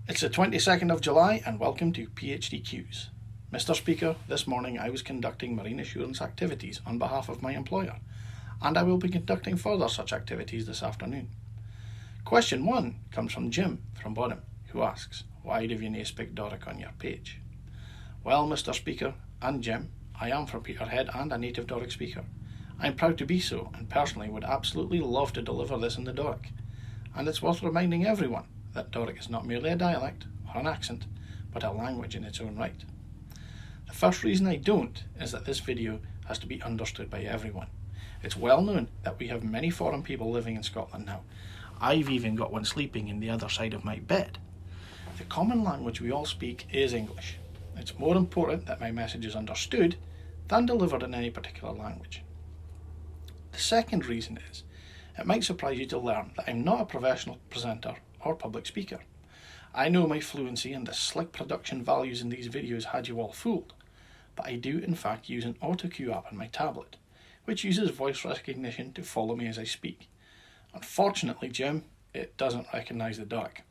It's the 22nd of July and welcome to PHDQ's. Mr. Speaker, this morning I was conducting marine assurance activities on behalf of my employer, and I will be conducting further such activities this afternoon. Question 1 comes from Jim from Bodham, who asks, why do you not speak Doric on your page? Well, Mr. Speaker and Jim, I am from Peterhead and a native Doric speaker. I am proud to be so and personally would absolutely love to deliver this in the Doric. And it's worth reminding everyone that Doric is not merely a dialect or an accent, but a language in its own right. The first reason I don't is that this video has to be understood by everyone. It's well known that we have many foreign people living in Scotland now. I've even got one sleeping in the other side of my bed. The common language we all speak is English. It's more important that my message is understood than delivered in any particular language. The second reason is, it might surprise you to learn that I'm not a professional presenter or public speaker. I know my fluency and the slick production values in these videos had you all fooled, but I do in fact use an auto-cue app on my tablet, which uses voice recognition to follow me as I speak. Unfortunately, Jim, it doesn't recognise the Doric.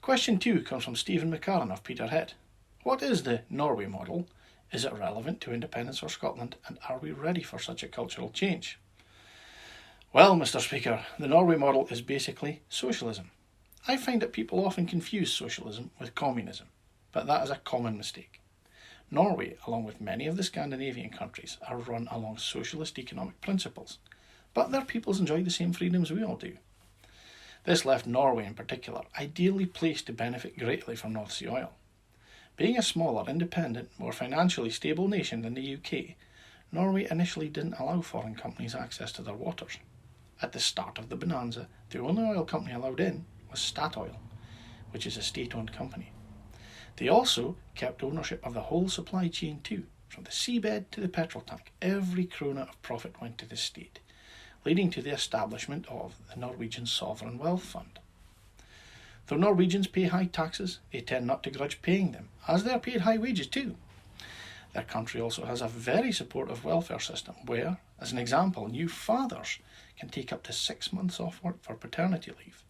Question 2 comes from Stephen McCarran of Peterhead. What is the Norway Model? Is it relevant to independence for Scotland, and are we ready for such a cultural change? Well, Mr. Speaker, the Norway Model is basically socialism. I find that people often confuse socialism with communism, but that is a common mistake. Norway, along with many of the Scandinavian countries, are run along socialist economic principles, but their peoples enjoy the same freedoms we all do. This left Norway in particular ideally placed to benefit greatly from North Sea oil. Being a smaller, independent, more financially stable nation than the UK, Norway initially didn't allow foreign companies access to their waters. At the start of the bonanza, the only oil company allowed in was Statoil, which is a state-owned company. They also kept ownership of the whole supply chain too, from the seabed to the petrol tank. Every krona of profit went to the state, leading to the establishment of the Norwegian Sovereign Wealth Fund. Though Norwegians pay high taxes, they tend not to grudge paying them, as they are paid high wages too. Their country also has a very supportive welfare system where, as an example, new fathers can take up to 6 months off work for paternity leave.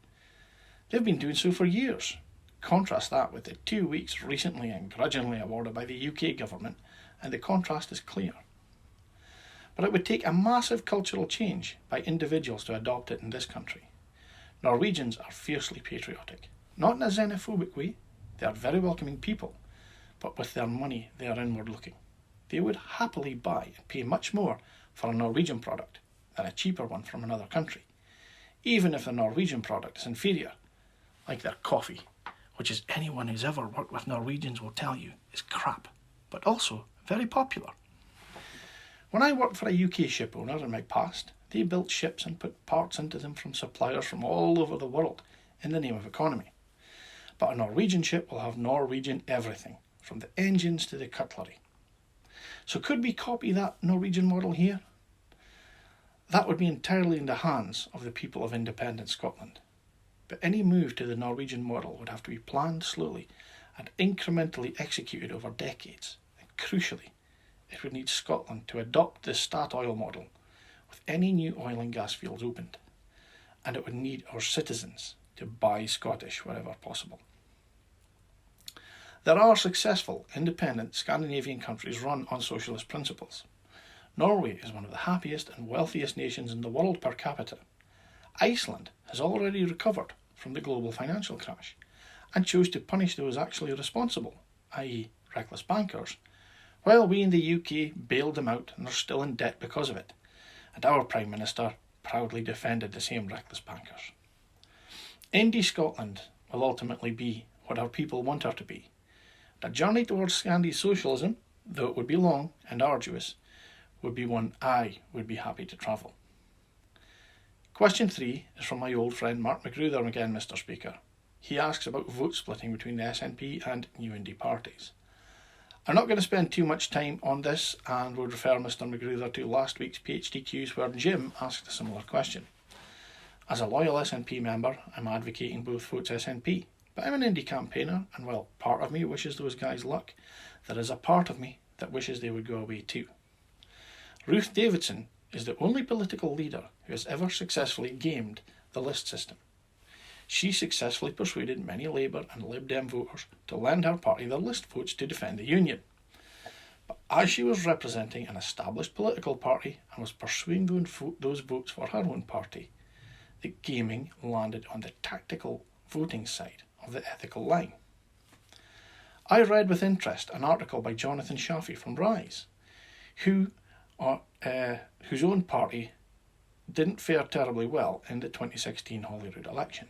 They've been doing so for years. Contrast that with the 2 weeks recently and grudgingly awarded by the UK government, and the contrast is clear. But it would take a massive cultural change by individuals to adopt it in this country. Norwegians are fiercely patriotic, not in a xenophobic way. They are very welcoming people, but with their money they are inward looking. They would happily buy and pay much more for a Norwegian product than a cheaper one from another country, even if the Norwegian product is inferior, like their coffee, which as anyone who's ever worked with Norwegians will tell you is crap, but also very popular. When I worked for a UK ship owner in my past, they built ships and put parts into them from suppliers from all over the world in the name of economy. But a Norwegian ship will have Norwegian everything, from the engines to the cutlery. So could we copy that Norwegian model here? That would be entirely in the hands of the people of independent Scotland. But any move to the Norwegian model would have to be planned slowly and incrementally executed over decades. And crucially, it would need Scotland to adopt the Statoil model with any new oil and gas fields opened. And it would need our citizens to buy Scottish wherever possible. There are successful, independent Scandinavian countries run on socialist principles. Norway is one of the happiest and wealthiest nations in the world per capita. Iceland has already recovered from the global financial crash and chose to punish those actually responsible, i.e. reckless bankers, while we in the UK bailed them out and are still in debt because of it, and our Prime Minister proudly defended the same reckless bankers. Indie Scotland will ultimately be what our people want her to be. The journey towards Scandi socialism, though it would be long and arduous, would be one I would be happy to travel. Question 3 is from my old friend Marc again, Mr. Speaker. He asks about vote splitting between the SNP and New Indie parties. I'm not going to spend too much time on this and would refer Mr. Magruder to last week's PHDQs where Jim asked a similar question. As a loyal SNP member, I'm advocating both votes SNP, but I'm an indie campaigner and while part of me wishes those guys luck, there is a part of me that wishes they would go away too. Ruth Davidson is the only political leader who has ever successfully gamed the list system. she successfully persuaded many Labour and Lib Dem voters to lend her party their list votes to defend the Union. But as she was representing an established political party and was pursuing those votes for her own party, the gaming landed on the tactical voting side of the ethical line. I read with interest an article by Jonathan Shafi from Rise, whose own party didn't fare terribly well in the 2016 Holyrood election.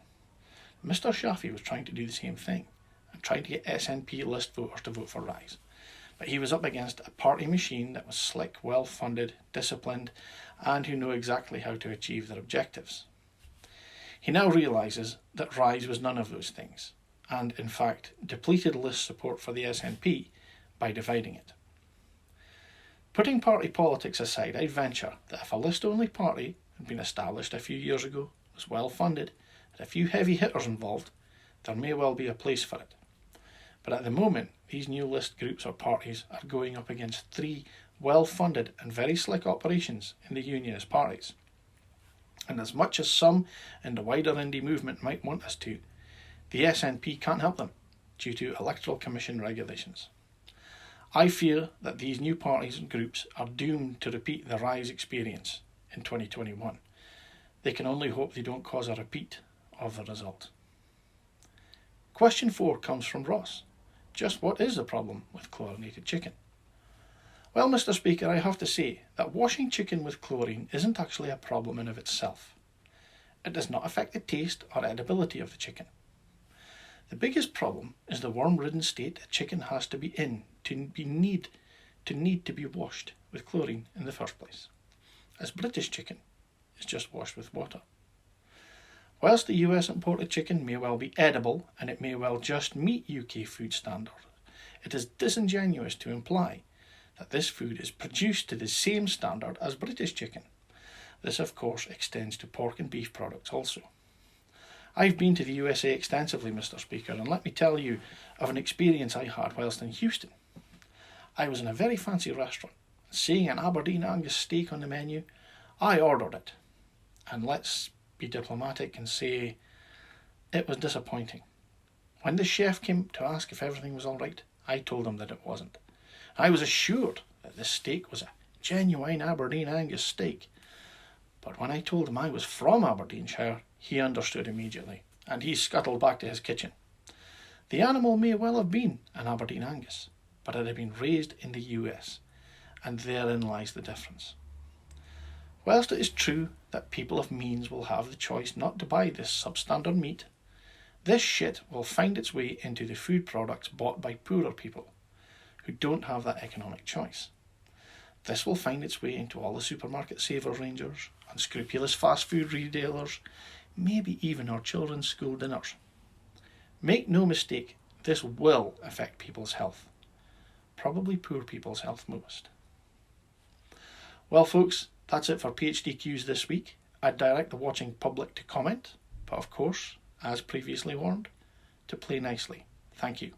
Mr. Shafi was trying to do the same thing and trying to get SNP list voters to vote for Rise. But he was up against a party machine that was slick, well-funded, disciplined, and who know exactly how to achieve their objectives. He now realises that Rise was none of those things, and in fact depleted list support for the SNP by dividing it. Putting party politics aside, I'd venture that if a list-only party had been established a few years ago, was well-funded, had a few heavy hitters involved, there may well be a place for it. But at the moment, these new list groups or parties are going up against three well-funded and very slick operations in the Unionist parties. And as much as some in the wider indie movement might want us to, the SNP can't help them due to Electoral Commission regulations. I fear that these new parties and groups are doomed to repeat the Rise experience in 2021. They can only hope they don't cause a repeat of the result. Question 4 comes from Ross. Just what is the problem with chlorinated chicken? Well, Mr. Speaker, I have to say that washing chicken with chlorine isn't actually a problem in of itself. It does not affect the taste or edibility of the chicken. The biggest problem is the worm-ridden state a chicken has to be in to need to be washed with chlorine in the first place, as British chicken is just washed with water. Whilst the US imported chicken may well be edible and it may well just meet UK food standards, it is disingenuous to imply that this food is produced to the same standard as British chicken. This of course extends to pork and beef products also. I've been to the USA extensively, Mr. Speaker, and let me tell you of an experience I had whilst in Houston. I was in a very fancy restaurant, and seeing an Aberdeen Angus steak on the menu, I ordered it. And let's be diplomatic and say it was disappointing. When the chef came to ask if everything was all right, I told him that it wasn't. I was assured that this steak was a genuine Aberdeen Angus steak, but when I told him I was from Aberdeenshire, he understood immediately, and he scuttled back to his kitchen. The animal may well have been an Aberdeen Angus, but it had been raised in the US, and therein lies the difference. Whilst it is true that people of means will have the choice not to buy this substandard meat, this shit will find its way into the food products bought by poorer people who don't have that economic choice. This will find its way into all the supermarket saver rangers, unscrupulous fast food retailers, maybe even our children's school dinners. Make no mistake, this will affect people's health. Probably poor people's health most. Well folks, that's it for PHDQs this week. I'd direct the watching public to comment, but of course, as previously warned, to play nicely. Thank you.